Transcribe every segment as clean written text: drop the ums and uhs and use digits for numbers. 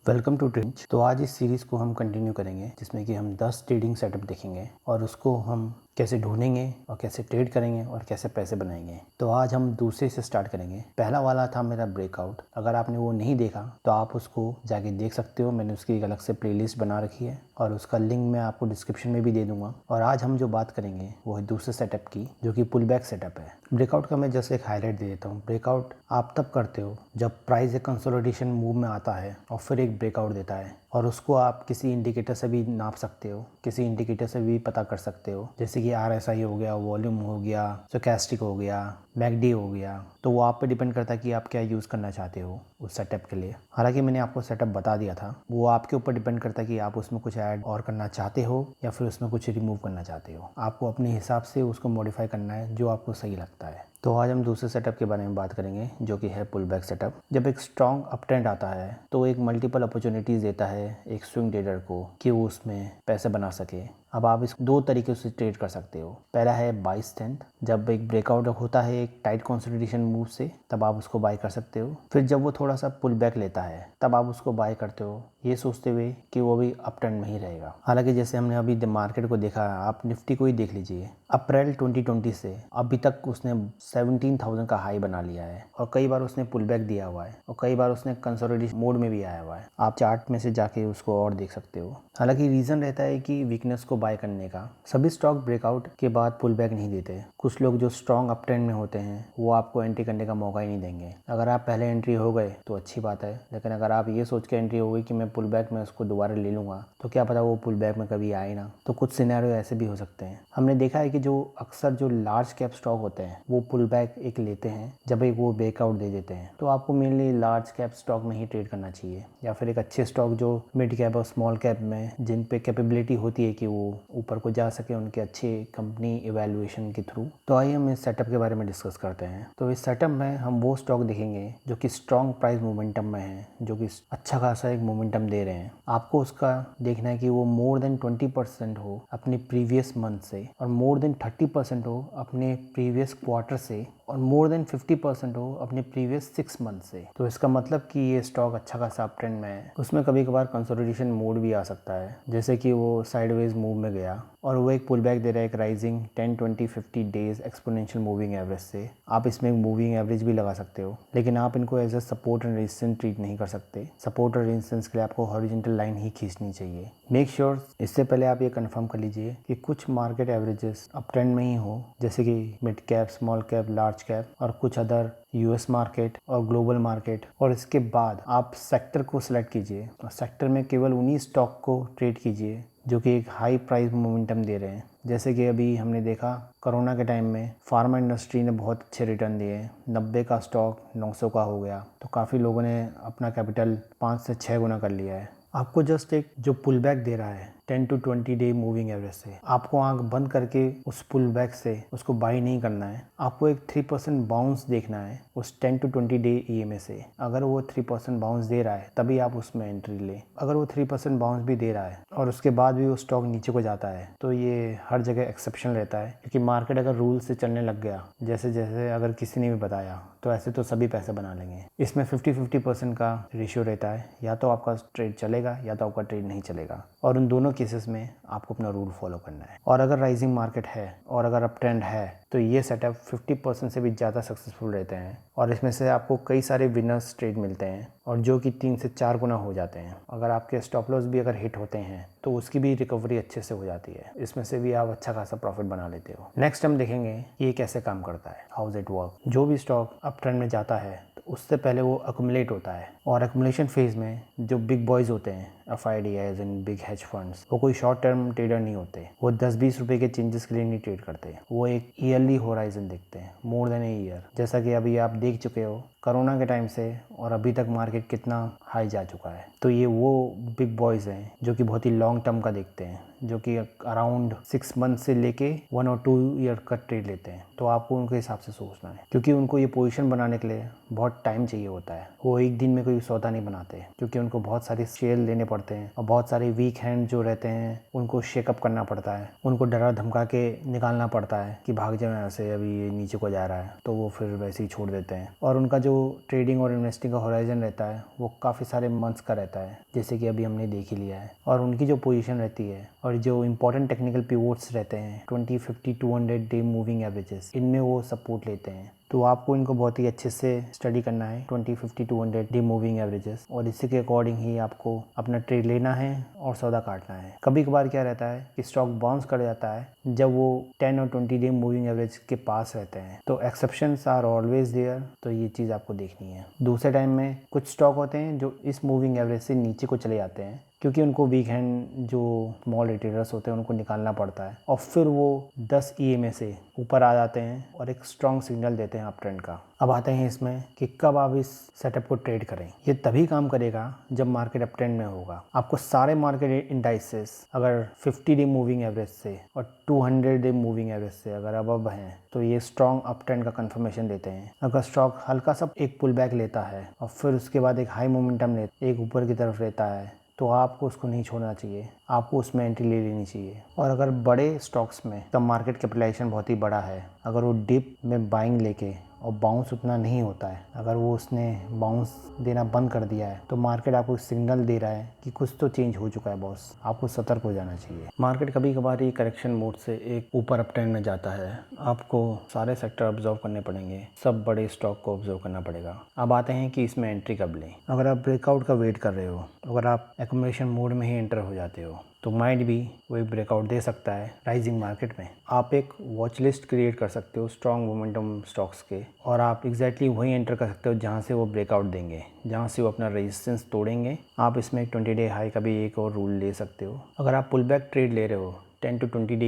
Welcome to trench. तो आज इस सीरीज़ को हम कंटिन्यू करेंगे जिसमें कि हम 10 ट्रेडिंग सेटअप देखेंगे और उसको हम कैसे ढूंढेंगे और कैसे ट्रेड करेंगे और कैसे पैसे बनाएंगे। तो आज हम दूसरे से स्टार्ट करेंगे। पहला वाला था मेरा ब्रेकआउट। अगर आपने वो नहीं देखा तो आप उसको जाके देख सकते हो। मैंने उसकी एक अलग से प्लेलिस्ट बना रखी है और उसका लिंक मैं आपको डिस्क्रिप्शन में भी दे दूंगा। और आज हम जो बात करेंगे वो है दूसरे सेटअप की, जो कि पुल बैक सेटअप है। ब्रेकआउट का मैं जैसे एक हाईलाइट दे देता हूँ। ब्रेकआउट आप तब करते हो जब प्राइस एक कंसोलिडेशन मूव में आता है और फिर एक ब्रेकआउट देता है, और उसको आप किसी इंडिकेटर से भी नाप सकते हो, किसी इंडिकेटर से भी पता कर सकते हो, जैसे कि RSI हो गया, वॉल्यूम हो गया, स्टोचैस्टिक हो गया, मैकडी हो गया। तो वो आप पे डिपेंड करता है कि आप क्या यूज़ करना चाहते हो उस सेटअप के लिए। हालांकि मैंने आपको सेटअप बता दिया था, वो आपके ऊपर डिपेंड करता है कि आप उसमें कुछ ऐड और करना चाहते हो या फिर उसमें कुछ रिमूव करना चाहते हो। आपको अपने हिसाब से उसको मॉडिफाई करना है जो आपको सही लगता है। तो आज हम दूसरे सेटअप के बारे में बात करेंगे जो कि है पुल बैक सेटअप। जब एक स्ट्रॉन्ग अप ट्रेंड आता है तो एक मल्टीपल अपॉर्चुनिटीज़ देता है एक स्विंग ट्रेडर को कि वो उसमें पैसे बना सके। अब आप इस दो तरीके से ट्रेड कर सकते हो। पहला है बाई स्ट्रेंथ। जब एक ब्रेकआउट होता है एक टाइट कंसोलिडेशन मूव से, तब आप उसको बाय कर सकते हो। फिर जब वो थोड़ा सा पुल बैक लेता है तब आप उसको बाय करते हो, ये सोचते हुए कि वो भी अप ट्रेंड में ही रहेगा। हालांकि जैसे हमने अभी मार्केट को देखा, आप निफ्टी को ही देख लीजिए। अप्रैल 2020 से अभी तक उसने 17,000 का हाई बना लिया है और कई बार उसने पुल बैक दिया हुआ है और कई बार उसने कंसोलिडेशन मोड में भी आया हुआ है। आप चार्ट में से जाके उसको और देख सकते हो। हालांकि रीज़न रहता है कि वीकनेस को बाय करने का। सभी स्टॉक ब्रेकआउट के बाद पुल बैक नहीं देते। कुछ लोग जो स्ट्रॉन्ग अप ट्रेंड में होते हैं वो आपको एंट्री करने का मौका ही नहीं देंगे। अगर आप पहले एंट्री हो गए तो अच्छी बात है, लेकिन अगर आप ये सोच के एंट्री हो गई कि मैं पुल बैक में उसको दोबारा ले लूँगा तो क्या पता वो पुल बैक में कभी आए ना। तो कुछ सिनेरियो ऐसे भी हो सकते हैं। हमने देखा है कि जो अक्सर जो लार्ज कैप स्टॉक होते हैं वो पुल बैक एक लेते हैं जब एक वो ब्रेकआउट दे देते हैं। तो आपको मेनली लार्ज कैप स्टॉक में ही ट्रेड करना चाहिए, या फिर एक अच्छे स्टॉक जो मिड कैप और स्मॉल कैप में जिन पे कैपेबिलिटी होती है कि वो ऊपर को जा सके उनके अच्छे कंपनी इवैल्यूएशन के थ्रू। तो आइए हम इस सेटअप के बारे में डिस्कस करते हैं। तो इस सेटअप में हम वो स्टॉक देखेंगे जो कि स्ट्रॉन्ग प्राइस मोमेंटम में है, जो कि अच्छा खासा एक मोमेंटम दे रहे हैं। आपको उसका देखना है कि वो मोर देन 20% हो अपने प्रीवियस मंथ से, और मोर देन 30% हो अपने प्रीवियस क्वार्टर से, और मोर देन 50% हो अपने प्रीवियस 6 मंथ से। तो इसका मतलब कि ये स्टॉक अच्छा खासा अप ट्रेंड में है। उसमें कभी कभार कंसोलिडेशन मोड भी आ सकता है, जैसे कि वो साइडवेज मूव में गया और वो एक पुल बैक दे रहा है एक rising 10, 20, 50 days exponential moving average से। आप इसमें एक मूविंग एवरेज भी लगा सकते हो, लेकिन आप इनको as a support and resistance treat नहीं कर सकते। सपोर्ट और रेजिस्टेंस के लिए आपको हॉरिजॉन्टल लाइन ही खींचनी चाहिए। मेक श्योर इससे पहले आप ये कंफर्म कर लीजिए कि कुछ मार्केट एवरेजेस अप ट्रेंड में ही हो, जैसे कि mid cap, small cap, large cap और कुछ अदर US मार्केट और ग्लोबल मार्केट। और इसके बाद आप सेक्टर को सिलेक्ट कीजिए और सेक्टर में केवल उन्हीं स्टॉक को ट्रेड कीजिए जो कि एक हाई प्राइस मोमेंटम दे रहे हैं। जैसे कि अभी हमने देखा कोरोना के टाइम में फार्मा इंडस्ट्री ने बहुत अच्छे रिटर्न दिए। 90 का स्टॉक 900 का हो गया, तो काफ़ी लोगों ने अपना कैपिटल 5 से 6 गुना कर लिया है। आपको जस्ट एक जो पुल बैक दे रहा है 10 to 20 डे मूविंग एवरेज से, आपको आंख बंद करके उस पुल बैक से उसको बाई नहीं करना है। आपको एक 3% बाउंस देखना है उस 10 to 20 डे EMA से। अगर वो 3% बाउंस दे रहा है तभी आप उसमें एंट्री ले। अगर वो 3% बाउंस भी दे रहा है और उसके बाद भी वो स्टॉक नीचे को जाता है तो ये हर जगह एक्सेप्शन रहता है, क्योंकि मार्केट अगर रूल से चलने लग गया जैसे जैसे अगर किसी ने भी बताया तो ऐसे तो सभी पैसे बना लेंगे। इसमें 50-50% का रेशियो रहता है, या तो आपका ट्रेड चलेगा या तो आपका ट्रेड नहीं चलेगा, और उन दोनों केसेस में आपको अपना रूल फॉलो करना है। और अगर राइजिंग मार्केट है और अगर अप ट्रेंड है तो ये सेटअप 50% से भी ज़्यादा सक्सेसफुल रहते हैं, और इसमें से आपको कई सारे विनर्स ट्रेड मिलते हैं और जो कि 3 से 4 गुना हो जाते हैं। अगर आपके स्टॉप लॉस भी अगर हिट होते हैं तो उसकी भी रिकवरी अच्छे से हो जाती है। इसमें से भी आप अच्छा खासा प्रॉफिट बना लेते हो। नेक्स्ट हम देखेंगे ये कैसे काम करता है, हाउज इट वर्क। जो भी स्टॉक अप ट्रेंड में जाता है तो उससे पहले वो अकुमुलेट होता है, और अकुमुलेशन फेज में जो बिग बॉयज़ होते हैं FIDIs and big hedge funds, वो कोई शॉर्ट टर्म ट्रेडर नहीं होते। वो 10-20 रुपए के चेंजेस के लिए नहीं ट्रेड करते। वो एक ईयरली होराइजन देखते हैं, मोर देन ए ईयर। जैसा कि अभी आप देख चुके हो कोरोना के टाइम से और अभी तक मार्केट कितना हाई जा चुका है। तो ये वो बिग बॉयज़ हैं जो कि बहुत ही लॉन्ग टर्म का देखते हैं, जो कि अराउंड 6 मंथ से लेके 1 और 2 ईयर का ट्रेड लेते हैं। तो आपको उनके हिसाब से सोचना है, क्योंकि उनको ये पोजीशन बनाने के लिए बहुत टाइम चाहिए होता है। वो एक दिन में कोई सौदा नहीं बनाते, क्योंकि उनको बहुत सारे शेयर लेने पड़ते हैं और बहुत सारे वीक हैंड जो रहते हैं उनको शेकअप करना पड़ता है। उनको डरा धमका के निकालना पड़ता है कि भाग जाओ यहाँ से, अभी ये नीचे को जा रहा है, तो वो फिर वैसे ही छोड़ देते हैं। और उनका जो ट्रेडिंग और इन्वेस्टिंग का होराइजन रहता है वो काफ़ी सारे मंथ्स का रहता है, जैसे कि अभी हमने देख ही लिया है। और उनकी जो पोजीशन रहती है और जो इंपॉर्टेंट टेक्निकल पिवोट्स रहते हैं 20, 50, 200 डे मूविंग एवरेजेस, इनमें वो सपोर्ट लेते हैं। तो आपको इनको बहुत ही अच्छे से स्टडी करना है 20, 50, 200 डे मूविंग एवरेजेस, और इसी के अकॉर्डिंग ही आपको अपना ट्रेड लेना है और सौदा काटना है। कभी कभार क्या रहता है कि स्टॉक बाउंस कर जाता है जब वो 10 और 20 डे मूविंग एवरेज के पास रहते हैं, तो एक्सेप्शंस आर ऑलवेज देयर, तो ये चीज़ आपको देखनी है। दूसरे टाइम में कुछ स्टॉक होते हैं जो इस मूविंग एवरेज से नीचे को चले जाते हैं, क्योंकि उनको वीक हैंड जो स्मॉल रिटेलर्स होते हैं उनको निकालना पड़ता है, और फिर वो 10 EMA से ऊपर आ जाते हैं और एक स्ट्रॉन्ग सिग्नल देते हैं अप ट्रेंड का। अब आते हैं इसमें कि कब आप इस सेटअप को ट्रेड करें। ये तभी काम करेगा जब मार्केट अप ट्रेंड में होगा। आपको सारे मार्केट इंडाइसेस अगर 50 डे मूविंग एवरेज से और 200 डे मूविंग एवरेज से अगर अब हैं, तो ये स्ट्रॉन्ग अप ट्रेंड का कंफर्मेशन देते हैं। अगर स्टॉक हल्का सा एक पुल बैक लेता है और फिर उसके बाद एक हाई मोमेंटम एक ऊपर की तरफ लेता है, तो आपको उसको नहीं छोड़ना चाहिए, आपको उसमें एंट्री ले लेनी चाहिए। और अगर बड़े स्टॉक्स में तब मार्केट कैपिटलाइजेशन बहुत ही बड़ा है, अगर वो डिप में बाइंग लेके और बाउंस उतना नहीं होता है, अगर वो उसने बाउंस देना बंद कर दिया है, तो मार्केट आपको सिग्नल दे रहा है कि कुछ तो चेंज हो चुका है बॉस, आपको सतर्क हो जाना चाहिए। मार्केट कभी कभार ही करेक्शन मोड से एक ऊपर अप ट्रेंड में जाता है, आपको सारे सेक्टर ऑब्जर्व करने पड़ेंगे, सब बड़े स्टॉक को ऑब्जर्व करना पड़ेगा। अब आते हैं कि इसमें एंट्री कब लें। अगर आप ब्रेकआउट का वेट कर रहे हो, अगर आप एक्यूमुलेशन मोड में ही एंटर हो जाते हो, तो माइट भी वही ब्रेकआउट दे सकता है राइजिंग मार्केट में। आप एक वॉच लिस्ट क्रिएट कर सकते हो स्ट्रॉन्ग मोमेंटम स्टॉक्स के, और आप एग्जैक्टली वहीं एंटर कर सकते हो जहां से वो ब्रेकआउट देंगे, जहां से वो अपना रेजिस्टेंस तोड़ेंगे। आप इसमें एक 20 डे हाई का भी एक और रूल ले सकते हो। अगर आप पुल बैक ट्रेड ले रहे हो 10 to 20 डे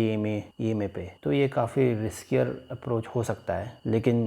EMA पे, तो ये काफ़ी रिस्कियर अप्रोच हो सकता है, लेकिन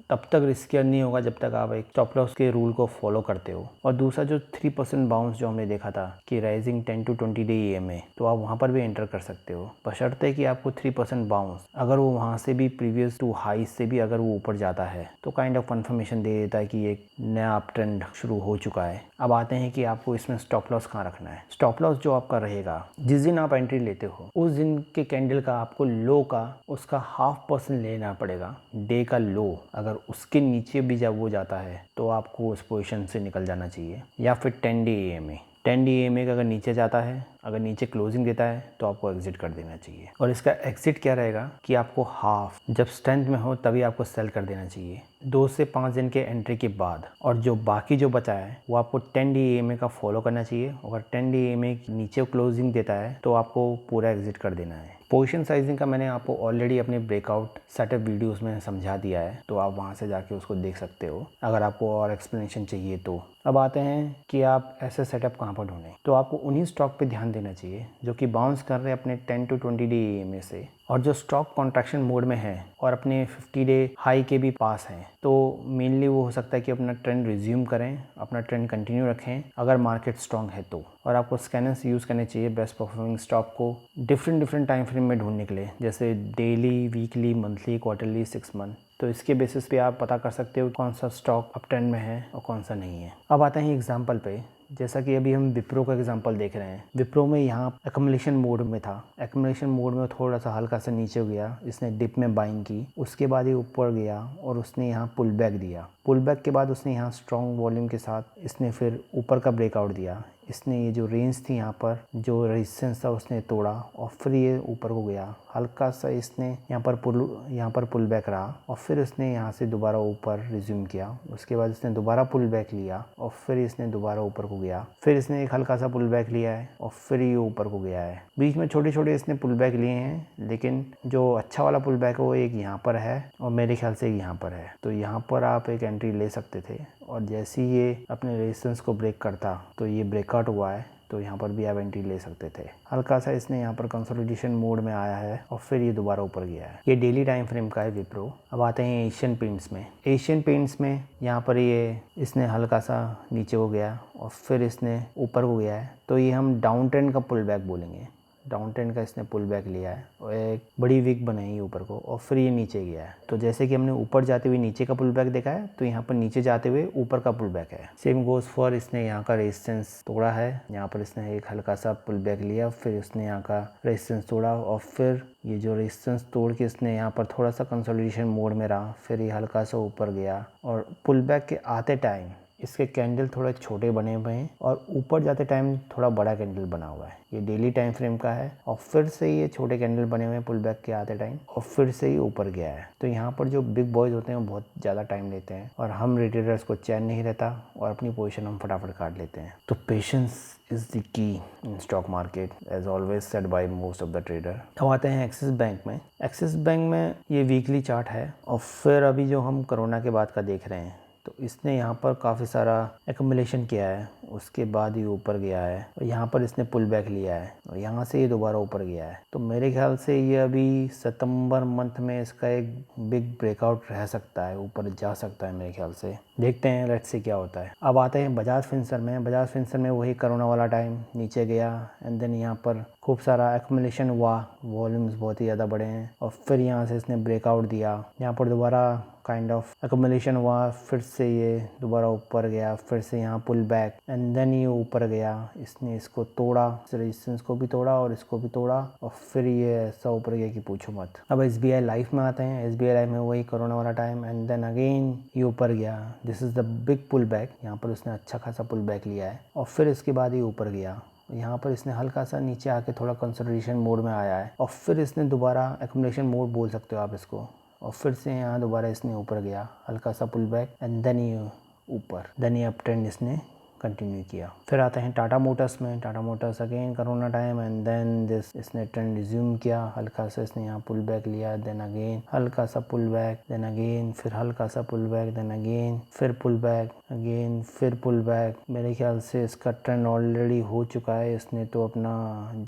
तब तक रिस्कियर नहीं होगा जब तक आप एक स्टॉप लॉस के रूल को फॉलो करते हो। और दूसरा जो 3% बाउंस जो हमने देखा था कि राइजिंग 10 to 20 डे EMA, तो आप वहाँ पर भी एंटर कर सकते हो, बशर्ते कि आपको 3% बाउंस, अगर वो वहाँ से भी प्रीवियस टू हाई से भी अगर वो ऊपर जाता है, तो काइंड ऑफ कंफर्मेशन दे देता है कि एक नया अप ट्रेंड शुरू हो चुका है। अब आते हैं कि आपको इसमें स्टॉप लॉस कहाँ रखना है। स्टॉप लॉस जो आपका रहेगा जिस दिन आप एंट्री लेते हो, उस दिन के कैंडल का आपको लो का उसका 0.5% लेना पड़ेगा। डे का लो अगर उसके नीचे भी जब वो जाता है, तो आपको उस पोजीशन से निकल जाना चाहिए। या फिर 10 डे EMA, 10 डे EMA का अगर नीचे जाता है, अगर नीचे क्लोजिंग देता है, तो आपको एग्जिट कर देना चाहिए। और इसका एग्जिट क्या रहेगा कि आपको हाफ जब स्ट्रेंथ में हो तभी आपको सेल कर देना चाहिए 2 से 5 दिन के एंट्री के बाद। और जो बाकी जो बचा है वो आपको 10 डे EMA का फॉलो करना चाहिए। अगर 10 डे EMA नीचे क्लोजिंग देता है, तो आपको पूरा एग्जिट कर देना है। पोजीशन साइजिंग का मैंने आपको ऑलरेडी अपने ब्रेकआउट सेटअप वीडियोस में समझा दिया है, तो आप वहां से जाके उसको देख सकते हो अगर आपको और एक्सप्लेनेशन चाहिए तो। अब आते हैं कि आप ऐसे सेटअप कहाँ पर ढूंढें। तो आपको उन्हीं स्टॉक पे ध्यान देना चाहिए जो कि बाउंस कर रहे हैं अपने 10 to 20 डे EMA से, और जो स्टॉक कॉन्ट्रैक्शन मोड में है और अपने 50 डे हाई के भी पास हैं। तो मेनली वो हो सकता है कि अपना ट्रेंड रिज्यूम करें, अपना ट्रेंड कंटिन्यू रखें अगर मार्केट स्ट्रॉन्ग है तो। और आपको स्कैनर्स यूज़ करने चाहिए बेस्ट परफॉर्मिंग स्टॉक को डिफरेंट टाइम फ्रेम में ढूंढने के लिए, जैसे daily, weekly, monthly, quarterly, 6 month. तो इसके बेसिस पे आप पता कर सकते हो कौन सा स्टॉक अप ट्रेंड में है और कौन सा नहीं है। अब आते हैं एग्जांपल पे, जैसा कि अभी हम विप्रो का एग्जांपल देख रहे हैं। विप्रो में यहाँ एक्यूमुलेशन मोड में था, एक्यूमुलेशन मोड में थोड़ा सा हल्का सा नीचे गया, इसने डिप में बाइंग की, उसके बाद ये ऊपर गया और उसने यहाँ पुल बैक दिया। पुल बैक के बाद उसने यहाँ स्ट्रॉन्ग वॉल्यूम के साथ इसने फिर ऊपर का ब्रेकआउट दिया। इसने ये जो रेंज थी यहाँ पर जो रेजिस्टेंस था उसने तोड़ा और फिर ये ऊपर को गया, हल्का सा इसने यहाँ पर पुल बैक रहा और फिर इसने यहाँ से दोबारा ऊपर रिज्यूम किया। उसके बाद इसने दोबारा पुल बैक लिया और फिर इसने दोबारा ऊपर को गया, फिर इसने एक हल्का सा पुल बैक लिया है और फिर ये ऊपर को गया है। बीच में छोटे छोटे इसने पुल बैक लिए हैं, लेकिन जो अच्छा वाला पुल बैक है वो एक यहाँ पर है और मेरे ख्याल से यहाँ पर है। तो यहाँ पर आप एक एंट्री ले सकते थे, और जैसे ही ये अपने रेजिस्टेंस को ब्रेक करता तो ये ब्रेकआउट हुआ है, तो यहाँ पर भी आप एंट्री ले सकते थे। हल्का सा इसने यहाँ पर कंसोलिडेशन मोड में आया है और फिर ये दोबारा ऊपर गया है। ये डेली टाइम फ्रेम का है विप्रो। अब आते हैं एशियन पेंट्स में। एशियन पेंट्स में यहाँ पर ये इसने हल्का सा नीचे हो गया और फिर इसने ऊपर को गया है, तो ये हम डाउन ट्रेंड का पुल बैक बोलेंगे। डाउन ट्रेंड का इसने पुल बैक लिया है और एक बड़ी विक बनाई है ऊपर को और फिर ये नीचे गया है। तो जैसे कि हमने ऊपर जाते हुए नीचे का पुल बैक देखा है, तो यहाँ पर नीचे जाते हुए ऊपर का पुल बैक है। सेम गोज फॉर, इसने यहाँ का रेजिस्टेंस तोड़ा है, यहाँ पर इसने एक हल्का सा पुल बैक लिया, फिर इसने यहाँ का रेजिस्टेंस तोड़ा और फिर ये जो रेजिस्टेंस तोड़ के इसने यहाँ पर थोड़ा सा कंसोलिडेशन मोड में रहा, फिर ये हल्का सा ऊपर गया और पुल बैक के आते टाइम इसके कैंडल थोड़े छोटे बने हुए हैं और ऊपर जाते टाइम थोड़ा बड़ा कैंडल बना हुआ है। ये डेली टाइम फ्रेम का है और फिर से ये छोटे कैंडल बने हुए हैं पुल बैक के आते टाइम और फिर से ही ऊपर गया है। तो यहाँ पर जो बिग बॉयज होते हैं वो बहुत ज़्यादा टाइम लेते हैं और हम रिटेलर्स को चैन नहीं रहता और अपनी पोजीशन हम फटाफट काट लेते हैं। तो patience is the key in stock market as always said by most of the trader. अब आते हैं एक्सिस बैंक में। एक्सिस बैंक में ये वीकली चार्ट है और फिर अभी जो हम कोरोना के बाद का देख रहे हैं, तो इसने यहाँ पर काफ़ी सारा एक्यूमुलेशन किया है, उसके बाद ही ऊपर गया है और यहाँ पर इसने पुल बैक लिया है और यहाँ से ये दोबारा ऊपर गया है। तो मेरे ख्याल से ये अभी सितंबर मंथ में इसका एक बिग ब्रेकआउट रह सकता है, ऊपर जा सकता है मेरे ख्याल से। देखते हैं, लेट्स से क्या होता है। अब आते हैं बजाज फिनसर्व में। बजाज फिनसर्व में वही कोरोना वाला टाइम नीचे गया एंड देन यहाँ पर खूब सारा एक्यूमुलेशन हुआ, वॉल्यूम्स बहुत ही ज़्यादा बड़े हैं और फिर यहाँ से इसने ब्रेकआउट दिया, यहाँ पर दोबारा काइंड ऑफ एक्यूमुलेशन हुआ, फिर से ये दोबारा ऊपर गया, फिर से यहाँ पुल बैक एंड देन ये ऊपर गया। इसने इसको तोड़ा, रेजिस्टेंस को भी तोड़ा और इसको भी तोड़ा और फिर ये ऐसा ऊपर गया कि पूछो मत। अब SBI लाइफ में आते हैं। SBI लाइफ में वही कोरोना वाला टाइम एंड देन अगेन ये ऊपर गया। This is the big pull back. यहाँ पर उसने अच्छा खासा पुल बैक लिया है और फिर इसके बाद ये ऊपर गया। यहाँ पर इसने हल्का सा नीचे आके थोड़ा कंसोलिडेशन मोड में आया है और फिर इसने दोबारा एक्यूमुलेशन मोड बोल सकते हो आप इसको, और फिर से यहाँ दोबारा इसने ऊपर गया, हल्का सा पुल बैक एंड देन ये ऊपर, देन ये अप ट्रेंड इसने कंटिन्यू किया। फिर आते हैं टाटा मोटर्स में। Tata Motors again corona time and then this इसने ट्रेंड रिज्यूम किया, हल्का सा इसने यहाँ पुल बैक लिया, देन अगेन हल्का सा पुल बैक, देन अगेन फिर हल्का सा पुल बैक, देन अगेन फिर पुल बैक, अगेन फिर पुल बैक। मेरे ख्याल से इसका ट्रेंड ऑलरेडी हो चुका है। इसने तो अपना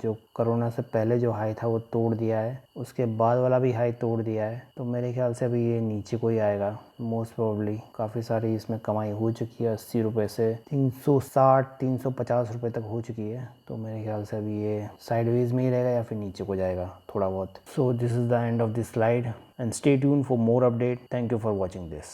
जो कोरोना से पहले जो हाई था वो तोड़ दिया है, उसके बाद वाला भी हाई तोड़ दिया है। तो मेरे ख्याल से अभी ये नीचे को ही आएगा मोस्ट प्रोबेबली। काफ़ी सारी इसमें कमाई हो चुकी है, 80 रुपये से 360 350 रुपये तक हो चुकी है। तो मेरे ख्याल से अभी ये साइडवेज में ही रहेगा या फिर नीचे को जाएगा थोड़ा बहुत। So this is the end of this slide and stay tune for more update. Thank you for watching this.